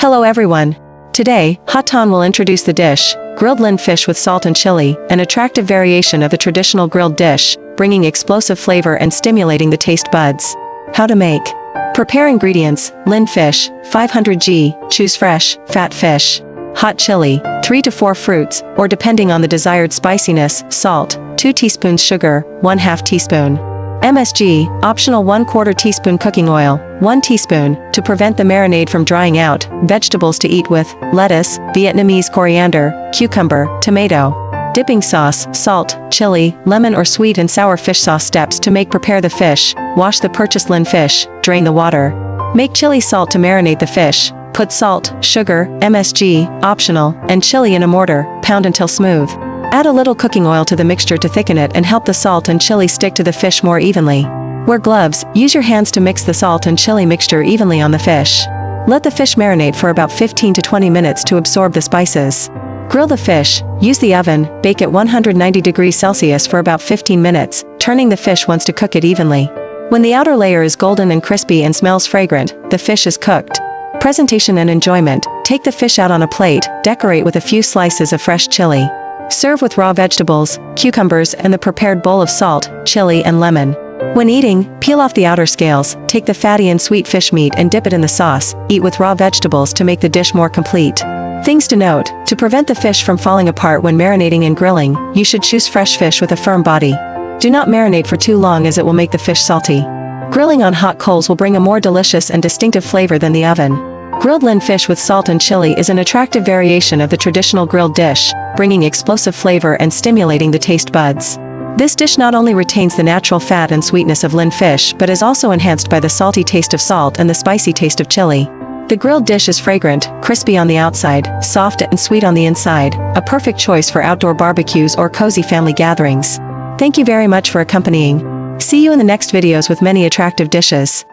Hello everyone. Today, Hatan will introduce the dish, grilled Linh fish with salt and chili, an attractive variation of the traditional grilled dish, bringing explosive flavor and stimulating the taste buds. How to make. Prepare ingredients: Linh fish, 500 g, choose fresh, fat fish. Hot chili, 3 to 4 fruits, or depending on the desired spiciness, salt, 2 teaspoons sugar, 1/2 teaspoon. MSG, optional 1/4 teaspoon cooking oil, 1 teaspoon, to prevent the marinade from drying out, vegetables to eat with, lettuce, Vietnamese coriander, cucumber, tomato. Dipping sauce, salt, chili, lemon or sweet and sour fish sauce. Steps to make. Prepare the fish, wash the purchased Linh fish, drain the water. Make chili salt to marinate the fish, put salt, sugar, MSG, optional, and chili in a mortar, pound until smooth. Add a little cooking oil to the mixture to thicken it and help the salt and chili stick to the fish more evenly. Wear gloves, use your hands to mix the salt and chili mixture evenly on the fish. Let the fish marinate for about 15 to 20 minutes to absorb the spices. Grill the fish, use the oven, bake at 190 degrees Celsius for about 15 minutes, turning the fish once to cook it evenly. When the outer layer is golden and crispy and smells fragrant, the fish is cooked. Presentation and enjoyment. Take the fish out on a plate, decorate with a few slices of fresh chili. Serve with raw vegetables, cucumbers and the prepared bowl of salt, chili and lemon. When eating, peel off the outer scales, take the fatty and sweet fish meat and dip it in the sauce, eat with raw vegetables to make the dish more complete. Things to note: to prevent the fish from falling apart when marinating and grilling, you should choose fresh fish with a firm body. Do not marinate for too long as it will make the fish salty. Grilling on hot coals will bring a more delicious and distinctive flavor than the oven. Grilled Linh fish with salt and chili is an attractive variation of the traditional grilled dish, bringing explosive flavor and stimulating the taste buds. This dish not only retains the natural fat and sweetness of Linh fish but is also enhanced by the salty taste of salt and the spicy taste of chili. The grilled dish is fragrant, crispy on the outside, soft and sweet on the inside, a perfect choice for outdoor barbecues or cozy family gatherings. Thank you very much for accompanying. See you in the next videos with many attractive dishes.